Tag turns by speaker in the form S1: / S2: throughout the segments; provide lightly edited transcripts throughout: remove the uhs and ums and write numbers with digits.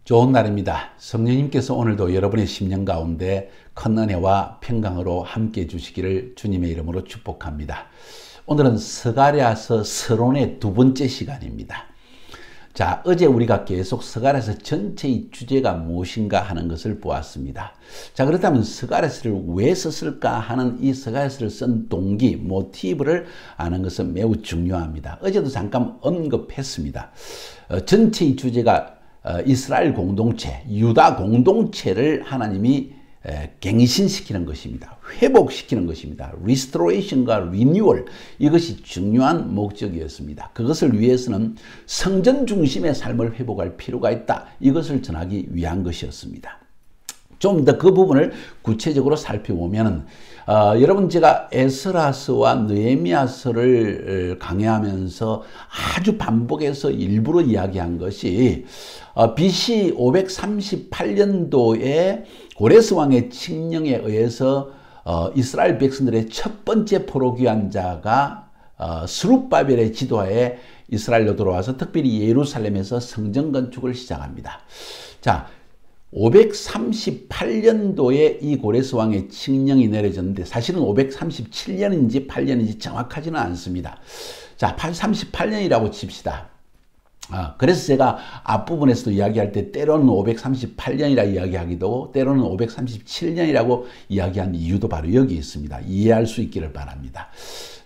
S1: 좋은 날입니다. 성령님께서 오늘도 여러분의 심령 가운데 큰 은혜와 평강으로 함께 해주시기를 주님의 이름으로 축복합니다. 오늘은 스가랴서 서론의 두 번째 시간입니다. 자, 어제 우리가 계속 스가랴서 전체의 주제가 무엇인가 하는 것을 보았습니다. 자, 그렇다면 스가랴서를 왜 썼을까 하는 이 스가랴서를 쓴 동기, 모티브를 아는 것은 매우 중요합니다. 어제도 잠깐 언급했습니다. 전체의 주제가 이스라엘 공동체, 유다 공동체를 하나님이 갱신시키는 것입니다. 회복시키는 것입니다. 리스토레이션과 리뉴얼, 이것이 중요한 목적이었습니다. 그것을 위해서는 성전 중심의 삶을 회복할 필요가 있다. 이것을 전하기 위한 것이었습니다. 좀 더 그 부분을 구체적으로 살펴보면 여러분, 제가 에스라서와 느헤미야서를 강의하면서 아주 반복해서 일부러 이야기한 것이 BC 538년도에 고레스 왕의 칙령에 의해서 이스라엘 백성들의 첫 번째 포로귀환자가 스룹바벨의 지도하에 이스라엘로 돌아와서 특별히 예루살렘에서 성전 건축을 시작합니다. 자, 538년도에 이 고레스 왕의 칙령이 내려졌는데 사실은 537년인지 8년인지 정확하지는 않습니다. 자, 38년이라고 칩시다. 그래서 제가 앞부분에서도 이야기할 때 때로는 538년이라 이야기하기도 하고 때로는 537년이라고 이야기한 이유도 바로 여기 있습니다. 이해할 수 있기를 바랍니다.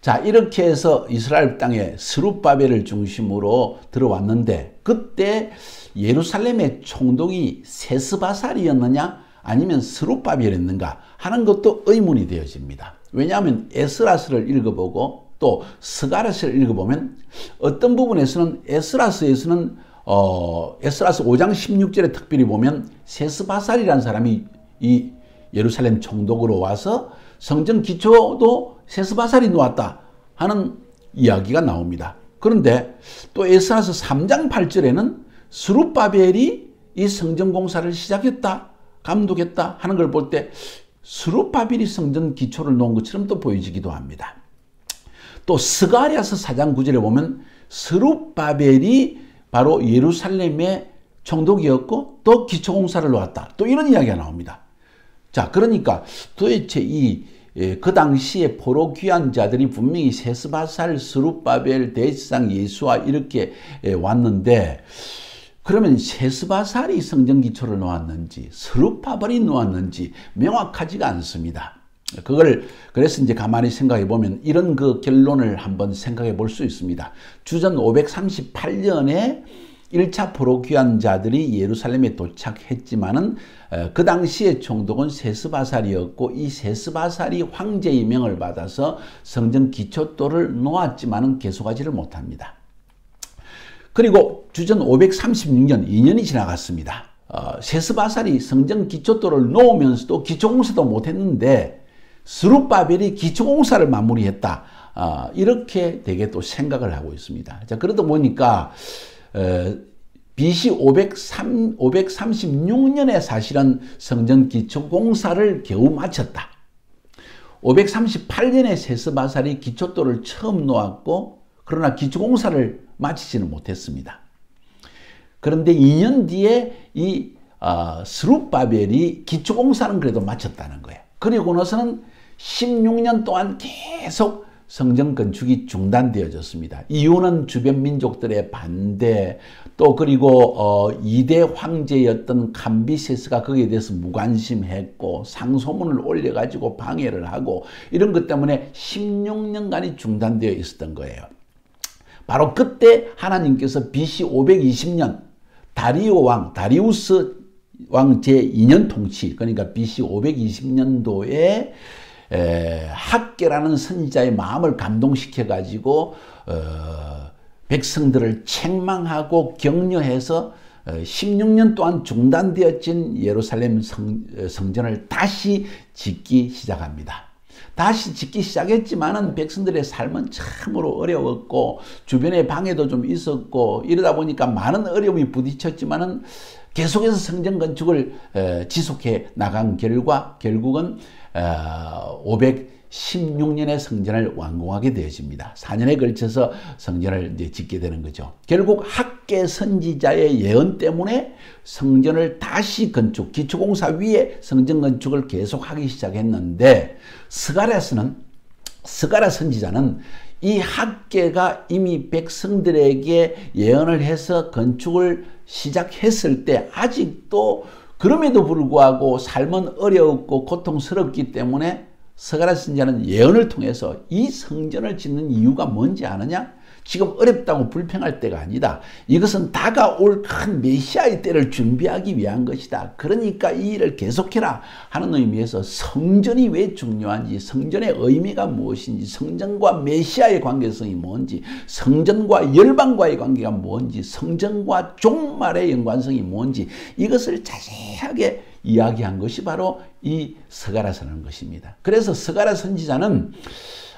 S1: 자, 이렇게 해서 이스라엘 땅에 스룹바벨을 중심으로 들어왔는데 그때 예루살렘의 총독이 세스바살이었느냐 아니면 스룹바벨이었는가 하는 것도 의문이 되어집니다. 왜냐하면 에스라서를 읽어보고 또 스가랴서를 읽어보면 어떤 부분에서는 에스라서에서는 에스라서 5장 16절에 특별히 보면 세스바살이라는 사람이 이 예루살렘 총독으로 와서 성전 기초도 세스바살이 놓았다 하는 이야기가 나옵니다. 그런데 또 에스라서 3장 8절에는 스룹바벨이 이 성전 공사를 시작했다, 감독했다 하는 걸 볼 때 스룹바벨이 성전 기초를 놓은 것처럼 또 보여지기도 합니다. 또 스가랴서 4장 9절에 보면 스룹바벨이 바로 예루살렘의 총독이었고 또 기초공사를 놓았다. 또 이런 이야기가 나옵니다. 자, 그러니까 도대체 그 당시에 포로 귀환자들이 분명히 세스바살, 스룹바벨, 대제사장 예수와 이렇게 왔는데 그러면 세스바살이 성전 기초를 놓았는지 스룹바벨이 놓았는지 명확하지가 않습니다. 그래서 이제 가만히 생각해 보면 이런 그 결론을 한번 생각해 볼 수 있습니다. 주전 538년에 1차 포로 귀환자들이 예루살렘에 도착했지만은 그 당시의 총독은 세스바살이었고 이 세스바살이 황제의 명을 받아서 성전 기초돌을 놓았지만은 계속하지를 못합니다. 그리고 주전 536년 2년이 지나갔습니다. 세스바살이 성전 기초돌을 놓으면서도 기초공사도 못했는데 스룹바벨이 기초공사를 마무리했다. 이렇게 되게 또 생각을 하고 있습니다. 자, 그러다 보니까 BC 536년에 사실은 성전 기초공사를 겨우 마쳤다. 538년에 세스바살이 기초돌을 처음 놓았고 그러나 기초공사를 마치지는 못했습니다. 그런데 2년 뒤에 이 스룹바벨이 기초공사는 그래도 마쳤다는 거예요. 그리고 나서는 16년 동안 계속 성전 건축이 중단되어졌습니다. 이유는 주변 민족들의 반대, 또 그리고 2대 황제였던 감비세스가 거기에 대해서 무관심했고 상소문을 올려가지고 방해를 하고 이런 것 때문에 16년간이 중단되어 있었던 거예요. 바로 그때 하나님께서 BC 520년 다리우스 왕 제2년 통치, 그러니까 BC 520년도에 학계라는 선지자의 마음을 감동시켜 가지고 백성들을 책망하고 격려해서 16년 동안 중단되어진 예루살렘 성전을 다시 짓기 시작합니다. 다시 짓기 시작했지만은 백성들의 삶은 참으로 어려웠고 주변에 방해도 좀 있었고 이러다 보니까 많은 어려움이 부딪혔지만은 계속해서 성전 건축을 지속해 나간 결과 결국은 16년의 성전을 완공하게 되어집니다. 4년에 걸쳐서 성전을 이제 짓게 되는 거죠. 결국 학개 선지자의 예언 때문에 성전을 다시 건축, 기초공사 위에 성전 건축을 계속하기 시작했는데 스가랴 선지자는 이 학개가 이미 백성들에게 예언을 해서 건축을 시작했을 때 아직도 그럼에도 불구하고 삶은 어려웠고 고통스럽기 때문에 스가랴 선지자는 예언을 통해서 이 성전을 짓는 이유가 뭔지 아느냐? 지금 어렵다고 불평할 때가 아니다. 이것은 다가올 큰 메시아의 때를 준비하기 위한 것이다. 그러니까 이 일을 계속해라 하는 의미에서 성전이 왜 중요한지, 성전의 의미가 무엇인지, 성전과 메시아의 관계성이 뭔지, 성전과 열방과의 관계가 뭔지, 성전과 종말의 연관성이 뭔지 이것을 자세하게 이야기한 것이 바로 이 스가랴서라는 것입니다. 그래서 스가랴 선지자는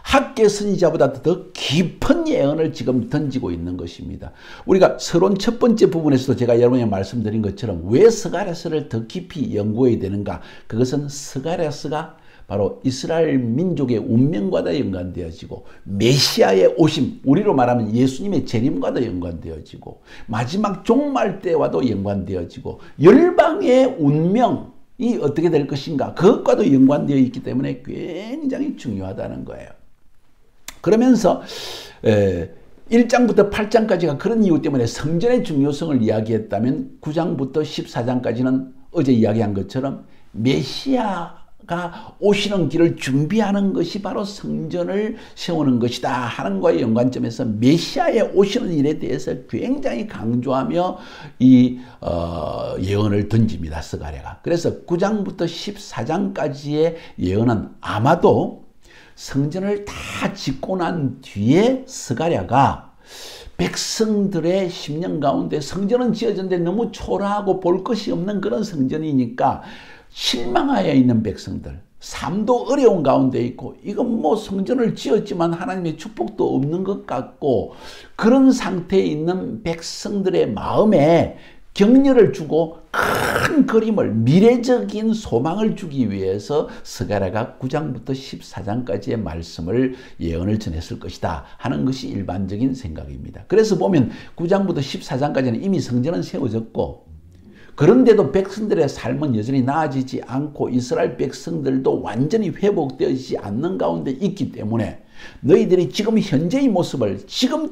S1: 학개 선지자보다 더 깊은 예언을 지금 던지고 있는 것입니다. 우리가 서론 첫 번째 부분에서도 제가 여러분에게 말씀드린 것처럼 왜 스가랴서를 더 깊이 연구해야 되는가? 그것은 스가랴서가 바로 이스라엘 민족의 운명과도 연관되어지고 메시아의 오심, 우리로 말하면 예수님의 재림과도 연관되어지고 마지막 종말 때와도 연관되어지고 열방의 운명이 어떻게 될 것인가 그것과도 연관되어 있기 때문에 굉장히 중요하다는 거예요. 그러면서 1장부터 8장까지가 그런 이유 때문에 성전의 중요성을 이야기했다면 9장부터 14장까지는 어제 이야기한 것처럼 메시아가 오시는 길을 준비하는 것이 바로 성전을 세우는 것이다 하는 것과의 연관점에서 메시아의 오시는 일에 대해서 굉장히 강조하며 이 예언을 던집니다. 스가랴가. 그래서 9장부터 14장까지의 예언은 아마도 성전을 다 짓고 난 뒤에 스가랴가 백성들의 심령 가운데 성전은 지어졌는데 너무 초라하고 볼 것이 없는 그런 성전이니까 실망하여 있는 백성들, 삶도 어려운 가운데 있고 이건 뭐 성전을 지었지만 하나님의 축복도 없는 것 같고 그런 상태에 있는 백성들의 마음에 격려를 주고 큰 그림을, 미래적인 소망을 주기 위해서 스가랴가 9장부터 14장까지의 말씀을 예언을 전했을 것이다 하는 것이 일반적인 생각입니다. 그래서 보면 9장부터 14장까지는 이미 성전은 세워졌고 그런데도 백성들의 삶은 여전히 나아지지 않고 이스라엘 백성들도 완전히 회복되지 않는 가운데 있기 때문에 너희들이 지금 현재의 모습을 지금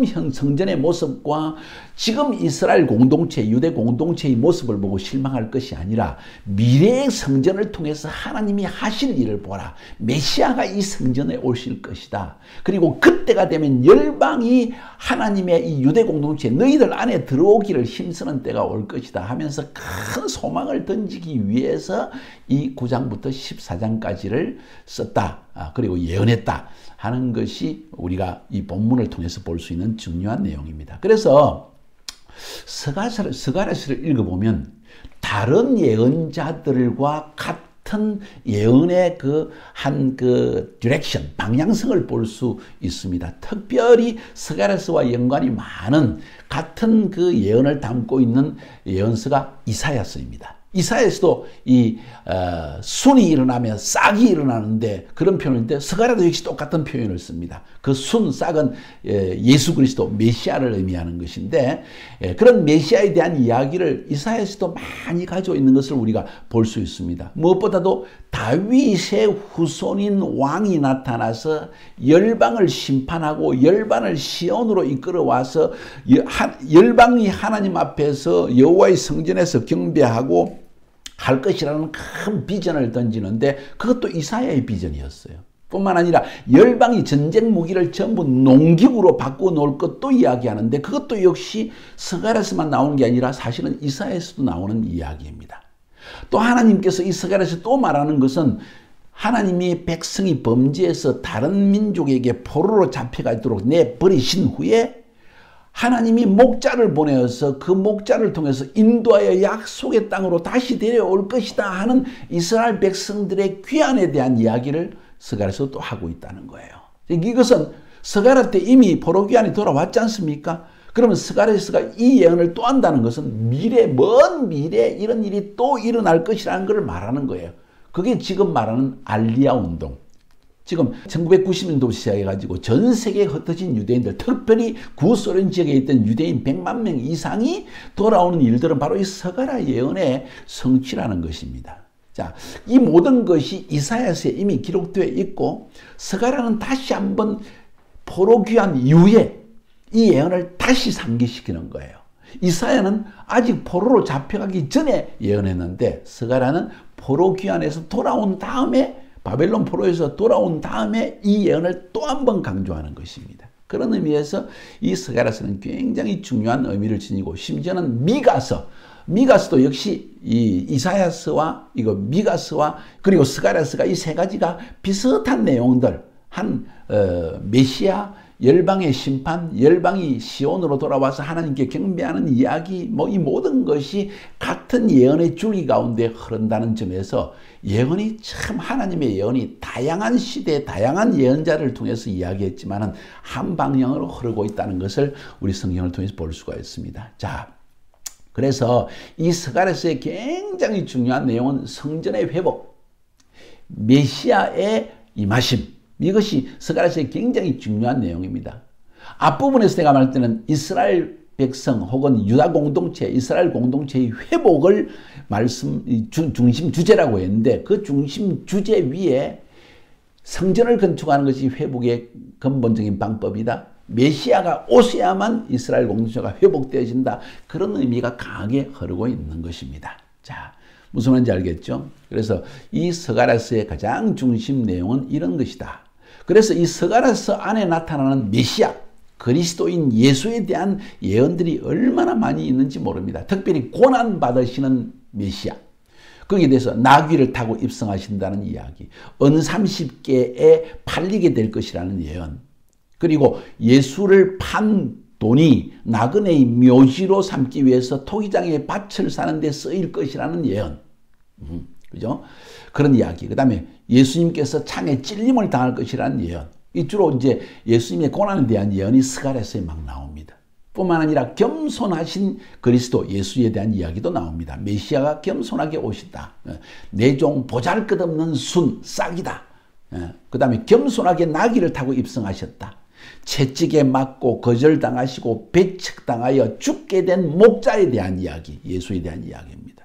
S1: 현 성전의 모습과 지금 이스라엘 공동체, 유대 공동체의 모습을 보고 실망할 것이 아니라 미래의 성전을 통해서 하나님이 하실 일을 보라. 메시아가 이 성전에 오실 것이다. 그리고 그때가 되면 열방이 하나님의 이 유대 공동체 너희들 안에 들어오기를 힘쓰는 때가 올 것이다 하면서 큰 소망을 던지기 위해서 이 9장부터 14장까지를 썼다. 그리고 예언했다 하는 것이 우리가 이 본문을 통해서 볼 수 있는 중요한 내용입니다. 그래서 스가랴서를 읽어보면 다른 예언자들과 같은 예언의 디렉션, 방향성을 볼 수 있습니다. 특별히 스가랴서와 연관이 많은 같은 그 예언을 담고 있는 예언서가 이사야서입니다. 이사야에서도 순이 일어나면 싹이 일어나는데 그런 표현인데 스가랴도 역시 똑같은 표현을 씁니다. 그 순, 싹은 예수 그리스도 메시아를 의미하는 것인데 그런 메시아에 대한 이야기를 이사야에서도 많이 가지고 있는 것을 우리가 볼 수 있습니다. 무엇보다도 다윗의 후손인 왕이 나타나서 열방을 심판하고 열방을 시온으로 이끌어와서 열방이 하나님 앞에서 여호와의 성전에서 경배하고 할 것이라는 큰 비전을 던지는데 그것도 이사야의 비전이었어요. 뿐만 아니라 열방이 전쟁 무기를 전부 농기구로 바꿔놓을 것도 이야기하는데 그것도 역시 스가랴서만 나오는 게 아니라 사실은 이사야에서도 나오는 이야기입니다. 또 하나님께서 이 스가랴에서 또 말하는 것은 하나님이 백성이 범죄해서 다른 민족에게 포로로 잡혀가도록 내버리신 후에 하나님이 목자를 보내어서 그 목자를 통해서 인도하여 약속의 땅으로 다시 데려올 것이다 하는 이스라엘 백성들의 귀환에 대한 이야기를 스가랴에서 또 하고 있다는 거예요. 이것은 스가랴 때 이미 포로 귀환이 돌아왔지 않습니까? 그러면 스가랴서가 이 예언을 또 한다는 것은 먼 미래에 이런 일이 또 일어날 것이라는 것을 말하는 거예요. 그게 지금 말하는 알리야 운동. 지금 1990년도부터 시작해가지고 전 세계에 흩어진 유대인들, 특별히 구소련 지역에 있던 유대인 100만 명 이상이 돌아오는 일들은 바로 이 서가랴 예언의 성취라는 것입니다. 자, 이 모든 것이 이사야서에 이미 기록되어 있고 서가랴는 다시 한번 포로 귀환 이후에 이 예언을 다시 상기시키는 거예요. 이사야는 아직 포로로 잡혀가기 전에 예언했는데 서가랴는 포로 귀환에서 돌아온 다음에 바벨론 포로에서 돌아온 다음에 이 예언을 또 한 번 강조하는 것입니다. 그런 의미에서 이 서가랴서는 굉장히 중요한 의미를 지니고 심지어는 미가서도 역시 이 이사야서와 이거 미가서와 그리고 서가랴서가 이 세 가지가 비슷한 내용들 메시아 열방의 심판, 열방이 시온으로 돌아와서 하나님께 경배하는 이야기, 이 모든 것이 같은 예언의 줄기 가운데 흐른다는 점에서 예언이 참 하나님의 예언이 다양한 시대에 다양한 예언자를 통해서 이야기했지만은 한 방향으로 흐르고 있다는 것을 우리 성경을 통해서 볼 수가 있습니다. 자, 그래서 이 서가랴서의 굉장히 중요한 내용은 성전의 회복, 메시아의 임하심, 이것이 서가랴서의 굉장히 중요한 내용입니다. 앞부분에서 내가 말할 때는 이스라엘 백성 혹은 유다 공동체, 이스라엘 공동체의 회복을 중심 주제라고 했는데 그 중심 주제 위에 성전을 건축하는 것이 회복의 근본적인 방법이다. 메시아가 오셔야만 이스라엘 공동체가 회복되어진다. 그런 의미가 강하게 흐르고 있는 것입니다. 자, 무슨 말인지 알겠죠? 그래서 이 서가랴서의 가장 중심 내용은 이런 것이다. 그래서 이 서가랴서 안에 나타나는 메시아, 그리스도인 예수에 대한 예언들이 얼마나 많이 있는지 모릅니다. 특별히 고난받으시는 메시아, 거기에 대해서 나귀를 타고 입성하신다는 이야기, 은 30개에 팔리게 될 것이라는 예언, 그리고 예수를 판 돈이 나그네의 묘지로 삼기 위해서 토기장에 밭을 사는 데 쓰일 것이라는 예언. 그죠? 그런 이야기. 그 다음에 예수님께서 창에 찔림을 당할 것이라는 예언. 이 주로 이제 예수님의 고난에 대한 예언이 서가랴서에 막 나옵니다. 뿐만 아니라 겸손하신 그리스도 예수에 대한 이야기도 나옵니다. 메시아가 겸손하게 오시다. 내 종 보잘것없는 순 싹이다. 그 다음에 겸손하게 나귀를 타고 입성하셨다. 채찍에 맞고 거절당하시고 배척당하여 죽게 된 목자에 대한 이야기, 예수에 대한 이야기입니다.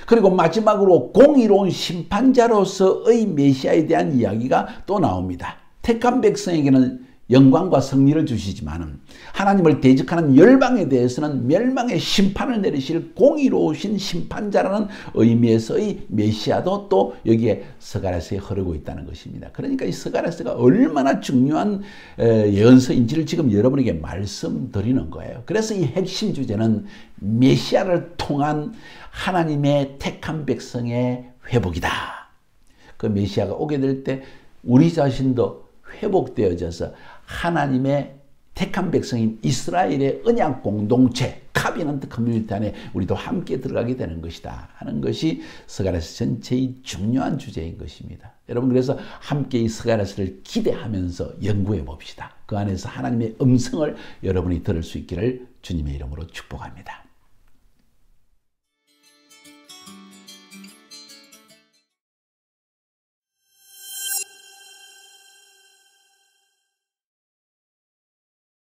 S1: 그리고 마지막으로 공의로운 심판자로서의 메시아에 대한 이야기가 또 나옵니다. 택한 백성에게는 영광과 승리를 주시지만 하나님을 대적하는 열방에 대해서는 멸망의 심판을 내리실 공의로우신 심판자라는 의미에서의 메시아도 또 여기에 서가랴서에 흐르고 있다는 것입니다. 그러니까 이 서가랴서가 얼마나 중요한 예언서인지를 지금 여러분에게 말씀드리는 거예요. 그래서 이 핵심 주제는 메시아를 통한 하나님의 택한 백성의 회복이다. 그 메시아가 오게 될 때 우리 자신도 회복되어져서 하나님의 택한 백성인 이스라엘의 언약 공동체, 카비넌트 커뮤니티 안에 우리도 함께 들어가게 되는 것이다 하는 것이 서가랴서 전체의 중요한 주제인 것입니다. 여러분, 그래서 함께 이 서가랴서를 기대하면서 연구해 봅시다. 그 안에서 하나님의 음성을 여러분이 들을 수 있기를 주님의 이름으로 축복합니다.